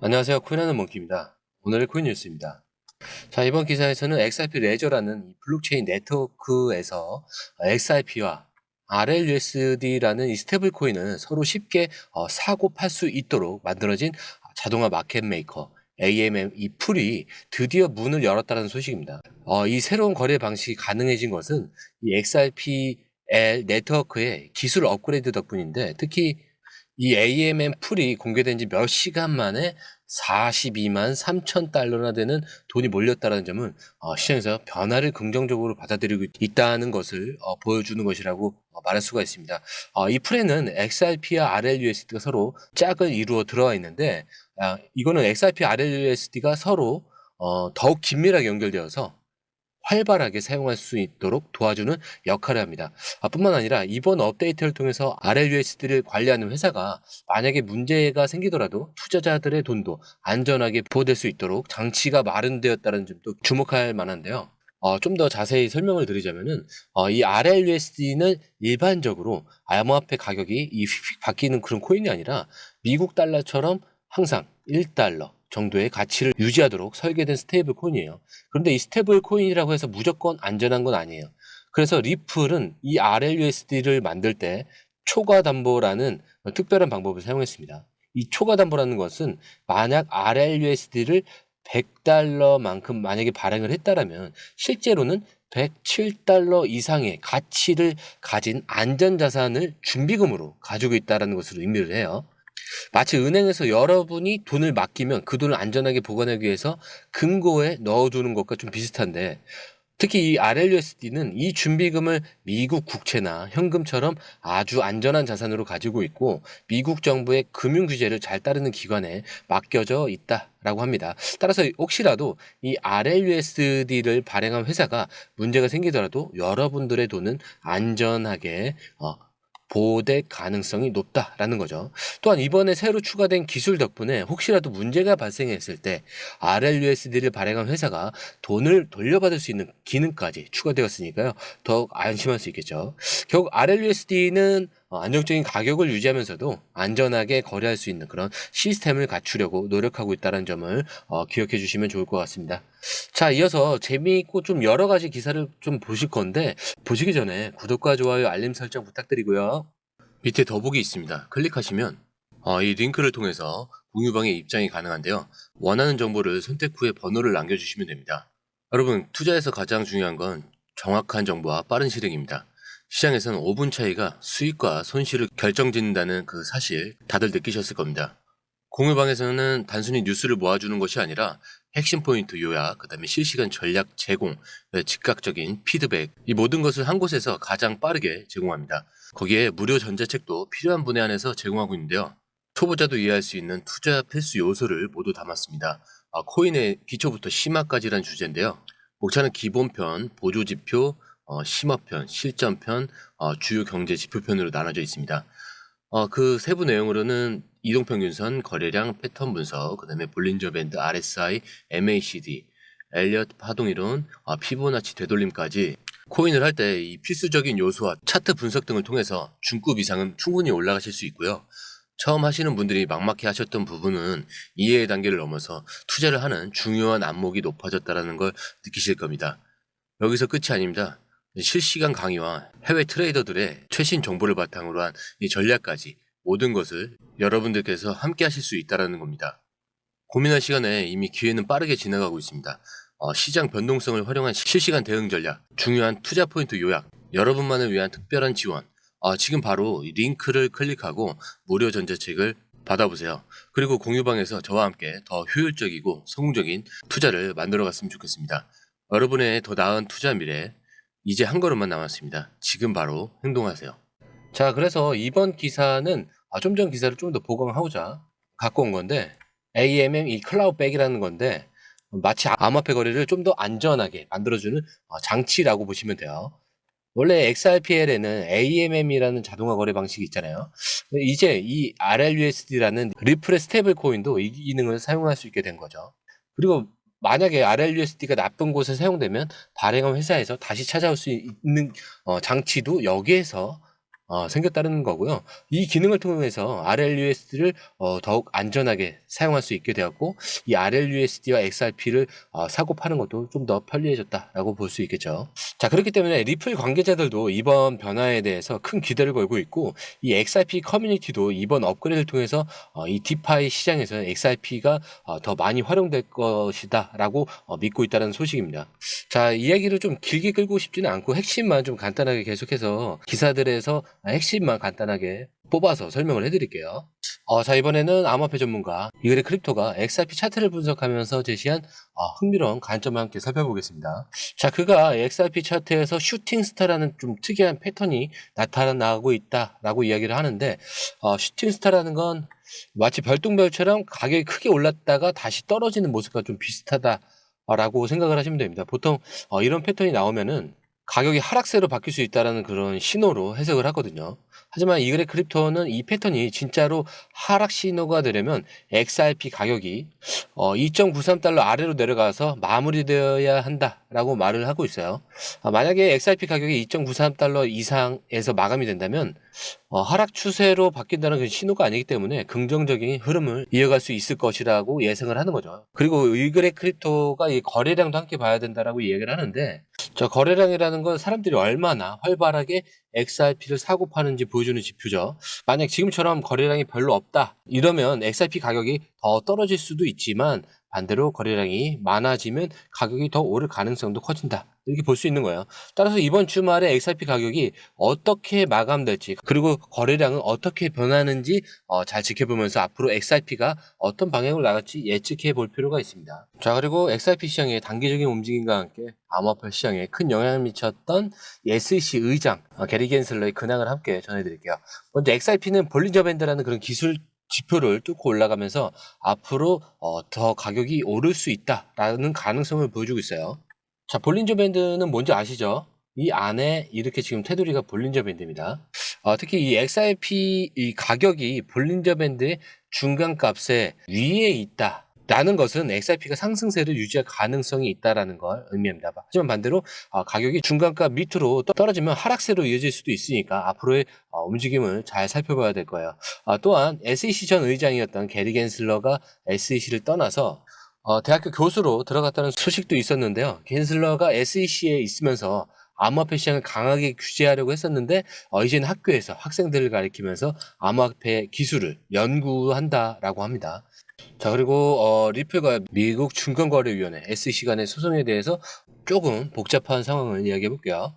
안녕하세요. 코인하는 몽키입니다. 오늘의 코인 뉴스입니다. 자, 이번 기사에서는 XRP 레저라는 이 블록체인 네트워크에서 XRP와 RLUSD라는 이 스테이블 코인을 서로 쉽게 사고 팔 수 있도록 만들어진 자동화 마켓 메이커 AMM 이 풀이 드디어 문을 열었다는 소식입니다. 이 새로운 거래 방식이 가능해진 것은 이 XRP 네트워크의 기술 업그레이드 덕분인데, 특히 이 AMM 풀이 공개된 지 몇 시간 만에 42만 3천 달러나 되는 돈이 몰렸다는 점은 시장에서 변화를 긍정적으로 받아들이고 있다는 것을 보여주는 것이라고 말할 수가 있습니다. 이 풀에는 XRP와 RLUSD가 서로 짝을 이루어 들어와 있는데, 이거는 XRP, RLUSD가 서로 더욱 긴밀하게 연결되어서 활발하게 사용할 수 있도록 도와주는 역할을 합니다. 뿐만 아니라 이번 업데이트를 통해서 RLUSD를 관리하는 회사가 만약에 문제가 생기더라도 투자자들의 돈도 안전하게 보호될 수 있도록 장치가 마련되었다는 점도 주목할 만한데요. 좀 더 자세히 설명을 드리자면은, 이 RLUSD는 일반적으로 암호화폐 가격이 휙휙 바뀌는 그런 코인이 아니라 미국 달러처럼 항상 1달러 정도의 가치를 유지하도록 설계된 스테이블 코인이에요. 그런데 이 스테이블 코인이라고 해서 무조건 안전한 건 아니에요. 그래서 리플은 이 RLUSD를 만들 때 초과 담보라는 특별한 방법을 사용했습니다. 이 초과 담보라는 것은 만약 RLUSD를 100달러만큼 만약에 발행을 했다라면 실제로는 107달러 이상의 가치를 가진 안전자산을 준비금으로 가지고 있다는 것으로 의미를 해요. 마치 은행에서 여러분이 돈을 맡기면 그 돈을 안전하게 보관하기 위해서 금고에 넣어두는 것과 좀 비슷한데, 특히 이 RLUSD는 이 준비금을 미국 국채나 현금처럼 아주 안전한 자산으로 가지고 있고, 미국 정부의 금융 규제를 잘 따르는 기관에 맡겨져 있다라고 합니다. 따라서 혹시라도 이 RLUSD를 발행한 회사가 문제가 생기더라도 여러분들의 돈은 안전하게 보호될 가능성이 높다라는 거죠. 또한 이번에 새로 추가된 기술 덕분에 혹시라도 문제가 발생했을 때 RLUSD를 발행한 회사가 돈을 돌려받을 수 있는 기능까지 추가되었으니까요. 더욱 안심할 수 있겠죠. 결국 RLUSD는 안정적인 가격을 유지하면서도 안전하게 거래할 수 있는 그런 시스템을 갖추려고 노력하고 있다는 점을 기억해 주시면 좋을 것 같습니다. 자, 이어서 재미있고 좀 여러 가지 기사를 좀 보실 건데, 보시기 전에 구독과 좋아요, 알림 설정 부탁드리고요. 밑에 더보기 있습니다. 클릭하시면 이 링크를 통해서 공유방에 입장이 가능한데요. 원하는 정보를 선택 후에 번호를 남겨주시면 됩니다. 여러분, 투자에서 가장 중요한 건 정확한 정보와 빠른 실행입니다. 시장에서는 5분 차이가 수익과 손실을 결정짓는다는 그 사실 다들 느끼셨을 겁니다. 공유방에서는 단순히 뉴스를 모아주는 것이 아니라 핵심 포인트 요약, 그 다음에 실시간 전략 제공, 즉각적인 피드백, 이 모든 것을 한 곳에서 가장 빠르게 제공합니다. 거기에 무료 전자책도 필요한 분야 안에서 제공하고 있는데요. 초보자도 이해할 수 있는 투자 필수 요소를 모두 담았습니다. 코인의 기초부터 심화까지란 주제인데요. 목차는 기본편, 보조지표, 심화편, 실전편, 주요 경제 지표편으로 나눠져 있습니다. 그 세부 내용으로는 이동평균선, 거래량, 패턴 분석, 그 다음에 볼린저 밴드, RSI, MACD, 엘리엇 파동이론, 피보나치 되돌림까지 코인을 할 때 이 필수적인 요소와 차트 분석 등을 통해서 중급 이상은 충분히 올라가실 수 있고요. 처음 하시는 분들이 막막해 하셨던 부분은 이해의 단계를 넘어서 투자를 하는 중요한 안목이 높아졌다는 걸 느끼실 겁니다. 여기서 끝이 아닙니다. 실시간 강의와 해외 트레이더들의 최신 정보를 바탕으로 한 이 전략까지 모든 것을 여러분들께서 함께 하실 수 있다는 겁니다. 고민할 시간에 이미 기회는 빠르게 지나가고 있습니다. 시장 변동성을 활용한 실시간 대응 전략, 중요한 투자 포인트 요약, 여러분만을 위한 특별한 지원. 지금 바로 이 링크를 클릭하고 무료 전자책을 받아보세요. 그리고 공유방에서 저와 함께 더 효율적이고 성공적인 투자를 만들어 갔으면 좋겠습니다. 여러분의 더 나은 투자 미래, 이제 한 걸음만 남았습니다. 지금 바로 행동하세요. 자, 그래서 이번 기사는 좀 전 기사를 좀 더 보강하고자 갖고 온 건데, AMM 이 클라우백이라는 건데, 마치 암호화폐 거래를 좀 더 안전하게 만들어주는 장치라고 보시면 돼요. 원래 XRPL에는 AMM이라는 자동화 거래 방식이 있잖아요. 이제 이 RLUSD라는 리플의 스테이블 코인도 이 기능을 사용할 수 있게 된 거죠. 그리고 만약에 RLUSD가 나쁜 곳에 사용되면 발행한 회사에서 다시 찾아올 수 있는 장치도 여기에서 생겼다는 거고요. 이 기능을 통해서 RLUSD를 더욱 안전하게 사용할 수 있게 되었고, 이 RLUSD와 XRP를 사고 파는 것도 좀 더 편리해졌다라고 볼 수 있겠죠. 자, 그렇기 때문에 리플 관계자들도 이번 변화에 대해서 큰 기대를 걸고 있고, 이 XRP 커뮤니티도 이번 업그레이드를 통해서 이 디파이 시장에서 XRP가 더 많이 활용될 것이다 라고 믿고 있다는 소식입니다. 자, 이야기를 좀 길게 끌고 싶지는 않고 핵심만 좀 간단하게 계속해서 기사들에서 핵심만 간단하게 뽑아서 설명을 해드릴게요. 자, 이번에는 암호화폐 전문가 이글의 크립토가 XRP 차트를 분석하면서 제시한 흥미로운 관점과 함께 살펴보겠습니다. 자, 그가 XRP 차트에서 슈팅스타라는 좀 특이한 패턴이 나타나고 있다라고 이야기를 하는데, 슈팅스타라는 건 마치 별똥별처럼 가격이 크게 올랐다가 다시 떨어지는 모습과 좀 비슷하다라고 생각을 하시면 됩니다. 보통 이런 패턴이 나오면은 가격이 하락세로 바뀔 수 있다는 그런 신호로 해석을 하거든요. 하지만 이글의 크립토는 이 패턴이 진짜로 하락 신호가 되려면 XRP 가격이 2.93달러 아래로 내려가서 마무리되어야 한다라고 말을 하고 있어요. 만약에 XRP 가격이 2.93달러 이상에서 마감이 된다면 하락 추세로 바뀐다는 그 신호가 아니기 때문에 긍정적인 흐름을 이어갈 수 있을 것이라고 예상을 하는 거죠. 그리고 이글의 크립토가 이 거래량도 함께 봐야 된다라고 이야기를 하는데, 저 거래량이라는 건 사람들이 얼마나 활발하게 XRP를 사고 파는지 보여주는 지표죠. 만약 지금처럼 거래량이 별로 없다 이러면 XRP 가격이 더 떨어질 수도 있지만, 반대로 거래량이 많아지면 가격이 더 오를 가능성도 커진다, 이렇게 볼 수 있는 거예요. 따라서 이번 주말에 XRP 가격이 어떻게 마감될지, 그리고 거래량은 어떻게 변하는지 잘 지켜보면서 앞으로 XRP가 어떤 방향으로 나갈지 예측해 볼 필요가 있습니다. 자, 그리고 XRP 시장의 단기적인 움직임과 함께 암호화폐 시장에 큰 영향을 미쳤던 SEC 의장 게리 겐슬러의 근황을 함께 전해드릴게요. 먼저 XRP는 볼린저 밴드라는 그런 기술 지표를 뚫고 올라가면서 앞으로 더 가격이 오를 수 있다라는 가능성을 보여주고 있어요. 자, 볼린저 밴드는 뭔지 아시죠? 이 안에 이렇게 지금 테두리가 볼린저 밴드입니다. 특히 이 XRP 이 가격이 볼린저 밴드의 중간값에 위에 있다 라는 것은 XRP가 상승세를 유지할 가능성이 있다라는 걸 의미합니다. 하지만 반대로 가격이 중간값 밑으로 떨어지면 하락세로 이어질 수도 있으니까 앞으로의 움직임을 잘 살펴봐야 될 거예요. 또한 SEC 전 의장이었던 게리 겐슬러가 SEC를 떠나서 대학교 교수로 들어갔다는 소식도 있었는데요. 겐슬러가 SEC에 있으면서 암호화폐 시장을 강하게 규제하려고 했었는데, 이제는 학교에서 학생들을 가리키면서 암호화폐 기술을 연구한다라고 합니다. 자, 그리고 리플과 미국 증권거래위원회 SEC 간의 소송에 대해서 조금 복잡한 상황을 이야기해 볼게요.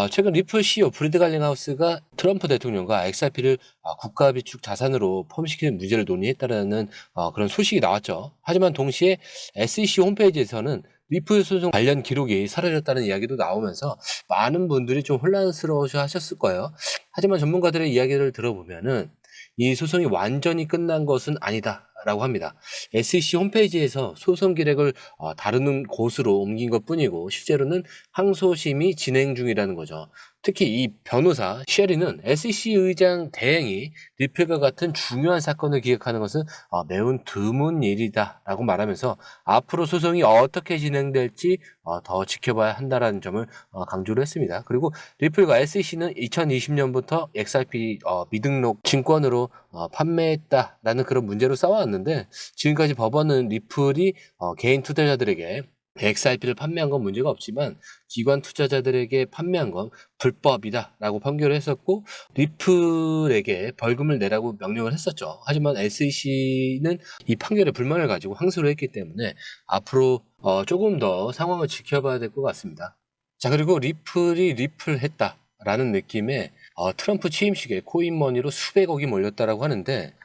최근 리플 CEO 브래드 갈링하우스가 트럼프 대통령과 XRP를 국가 비축 자산으로 포함시키는 문제를 논의했다라는 그런 소식이 나왔죠. 하지만 동시에 SEC 홈페이지에서는 리플 소송 관련 기록이 사라졌다는 이야기도 나오면서 많은 분들이 좀 혼란스러워 하셨을 거예요. 하지만 전문가들의 이야기를 들어보면은 이 소송이 완전히 끝난 것은 아니다 라고 합니다. SEC 홈페이지에서 소송 기록을 다루는 곳으로 옮긴 것 뿐이고, 실제로는 항소심이 진행 중이라는 거죠. 특히 이 변호사 셰리는 SEC 의장 대행이 리플과 같은 중요한 사건을 기획하는 것은 매우 드문 일이다 라고 말하면서 앞으로 소송이 어떻게 진행될지 더 지켜봐야 한다는 점을 강조를 했습니다. 그리고 리플과 SEC는 2020년부터 XRP 미등록 증권으로 판매했다라는 그런 문제로 싸워왔는데, 지금까지 법원은 리플이 개인 투자자들에게 XRP를 판매한 건 문제가 없지만 기관 투자자들에게 판매한 건 불법이다라고 판결을 했었고, 리플에게 벌금을 내라고 명령을 했었죠. 하지만 SEC는 이 판결에 불만을 가지고 항소를 했기 때문에 앞으로 조금 더 상황을 지켜봐야 될 것 같습니다. 자, 그리고 리플이 리플했다라는 느낌의 트럼프 취임식에 코인머니로 수백억이 몰렸다라고 하는데,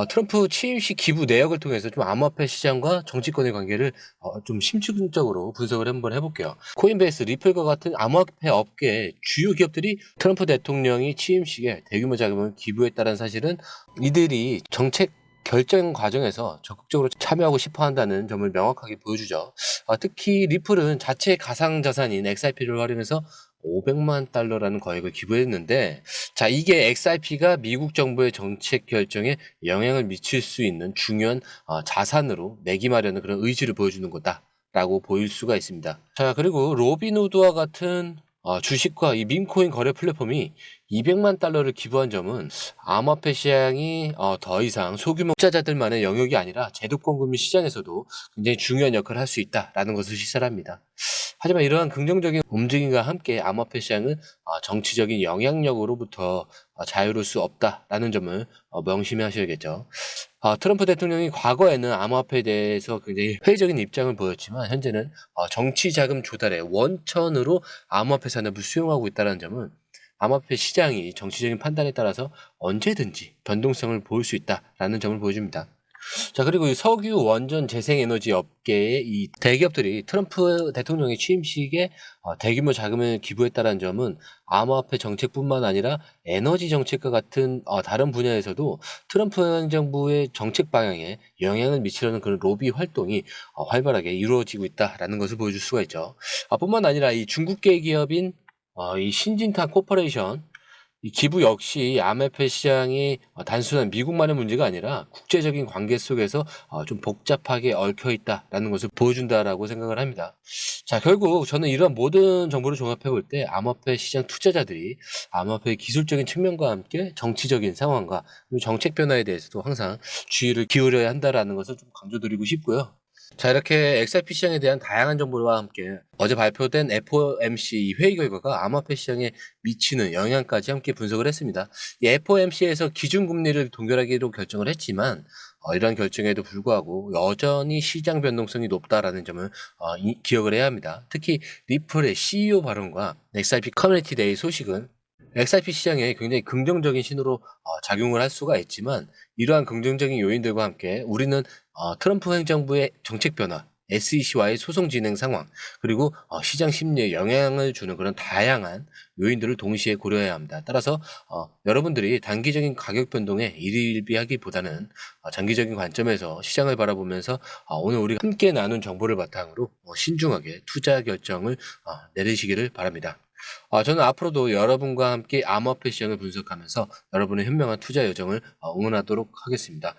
트럼프 취임식 기부 내역을 통해서 좀 암호화폐 시장과 정치권의 관계를 좀 심층적으로 분석을 한번 해볼게요. 코인베이스, 리플과 같은 암호화폐 업계 주요 기업들이 트럼프 대통령이 취임식에 대규모 자금을 기부했다는 사실은 이들이 정책 결정 과정에서 적극적으로 참여하고 싶어 한다는 점을 명확하게 보여주죠. 특히 리플은 자체 가상자산인 XRP를 활용해서 500만 달러라는 거액을 기부했는데, 자, 이게 XRP가 미국 정부의 정책 결정에 영향을 미칠 수 있는 중요한 자산으로 매김하려는 그런 의지를 보여주는 거다라고 보일 수가 있습니다. 자, 그리고 로빈후드와 같은 주식과 이 밈코인 거래 플랫폼이 200만 달러를 기부한 점은 암호화폐 시장이 더 이상 소규모 투자자들만의 영역이 아니라 제도권 금융 시장에서도 굉장히 중요한 역할을 할 수 있다라는 것을 시사합니다. 하지만 이러한 긍정적인 움직임과 함께 암호화폐 시장은 정치적인 영향력으로부터 자유로울 수 없다라는 점을 명심하셔야겠죠. 트럼프 대통령이 과거에는 암호화폐에 대해서 굉장히 회의적인 입장을 보였지만 현재는 정치 자금 조달의 원천으로 암호화폐 산업을 수용하고 있다는 점은 암호화폐 시장이 정치적인 판단에 따라서 언제든지 변동성을 보일 수 있다라는 점을 보여줍니다. 자, 그리고 이 석유, 원전, 재생에너지 업계의 이 대기업들이 트럼프 대통령의 취임식에 대규모 자금을 기부했다는 점은 암호화폐 정책뿐만 아니라 에너지 정책과 같은 다른 분야에서도 트럼프 행정부의 정책 방향에 영향을 미치려는 그런 로비 활동이 활발하게 이루어지고 있다라는 것을 보여줄 수가 있죠. 뿐만 아니라 이 중국계 기업인 이 신진타 코퍼레이션 이 기부 역시 암호화폐 시장이 단순한 미국만의 문제가 아니라 국제적인 관계 속에서 좀 복잡하게 얽혀 있다라는 것을 보여준다라고 생각을 합니다. 자, 결국 저는 이런 모든 정보를 종합해 볼 때 암호화폐 시장 투자자들이 암호화폐의 기술적인 측면과 함께 정치적인 상황과 그리고 정책 변화에 대해서도 항상 주의를 기울여야 한다라는 것을 좀 강조드리고 싶고요. 자, 이렇게 XRP 시장에 대한 다양한 정보와 함께 어제 발표된 FOMC 회의 결과가 암호화폐 시장에 미치는 영향까지 함께 분석을 했습니다. 이 FOMC에서 기준금리를 동결하기로 결정을 했지만 이러한 결정에도 불구하고 여전히 시장 변동성이 높다라는 점을 기억을 해야 합니다. 특히 리플의 CEO 발언과 XRP 커뮤니티 데이 소식은 XRP 시장에 굉장히 긍정적인 신호로 작용을 할 수가 있지만 이러한 긍정적인 요인들과 함께 우리는 트럼프 행정부의 정책 변화, SEC와의 소송 진행 상황, 그리고 시장 심리에 영향을 주는 그런 다양한 요인들을 동시에 고려해야 합니다. 따라서 여러분들이 단기적인 가격 변동에 일희일비하기보다는 장기적인 관점에서 시장을 바라보면서 오늘 우리가 함께 나눈 정보를 바탕으로 신중하게 투자 결정을 내리시기를 바랍니다. 저는 앞으로도 여러분과 함께 암호화폐 시장을 분석하면서 여러분의 현명한 투자 여정을 응원하도록 하겠습니다.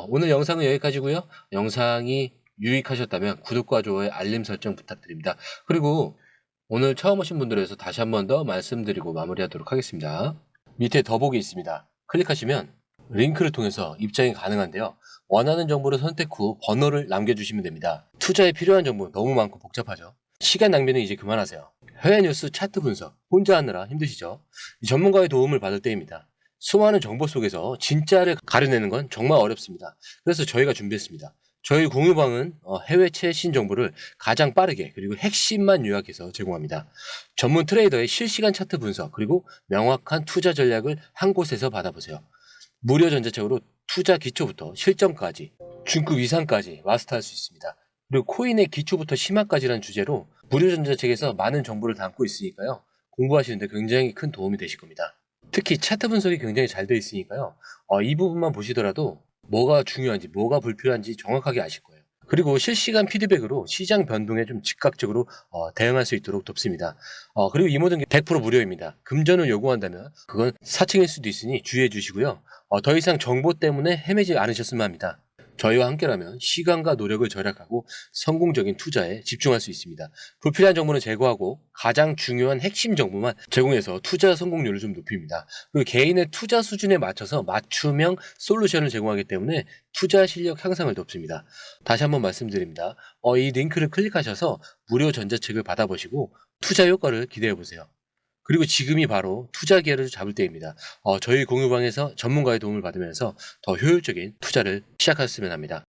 오늘 영상은 여기까지고요. 영상이 유익하셨다면 구독과 좋아요, 알림 설정 부탁드립니다. 그리고 오늘 처음 오신 분들을 위해서 다시 한 번 더 말씀드리고 마무리하도록 하겠습니다. 밑에 더보기 있습니다. 클릭하시면 링크를 통해서 입장이 가능한데요. 원하는 정보를 선택 후 번호를 남겨주시면 됩니다. 투자에 필요한 정보 너무 많고 복잡하죠. 시간 낭비는 이제 그만하세요. 해외 뉴스 차트 분석 혼자 하느라 힘드시죠? 전문가의 도움을 받을 때입니다. 수많은 정보 속에서 진짜를 가려내는 건 정말 어렵습니다. 그래서 저희가 준비했습니다. 저희 공유방은 해외 최신 정보를 가장 빠르게 그리고 핵심만 요약해서 제공합니다. 전문 트레이더의 실시간 차트 분석 그리고 명확한 투자 전략을 한 곳에서 받아보세요. 무료 전자책으로 투자 기초부터 실전까지 중급 이상까지 마스터할 수 있습니다. 그리고 코인의 기초부터 심화까지라는 주제로 무료 전자책에서 많은 정보를 담고 있으니까요. 공부하시는데 굉장히 큰 도움이 되실 겁니다. 특히 차트 분석이 굉장히 잘 되어 있으니까요. 이 부분만 보시더라도 뭐가 중요한지 뭐가 불필요한지 정확하게 아실 거예요. 그리고 실시간 피드백으로 시장 변동에 좀 즉각적으로 대응할 수 있도록 돕습니다. 그리고 이 모든 게 100% 무료입니다. 금전을 요구한다면 그건 사칭일 수도 있으니 주의해 주시고요. 더 이상 정보 때문에 헤매지 않으셨으면 합니다. 저희와 함께라면 시간과 노력을 절약하고 성공적인 투자에 집중할 수 있습니다. 불필요한 정보는 제거하고 가장 중요한 핵심 정보만 제공해서 투자 성공률을 좀 높입니다. 그리고 개인의 투자 수준에 맞춰서 맞춤형 솔루션을 제공하기 때문에 투자 실력 향상을 돕습니다. 다시 한번 말씀드립니다. 이 링크를 클릭하셔서 무료 전자책을 받아보시고 투자 효과를 기대해 보세요. 그리고 지금이 바로 투자 기회를 잡을 때입니다. 저희 공유방에서 전문가의 도움을 받으면서 더 효율적인 투자를 시작하셨으면 합니다.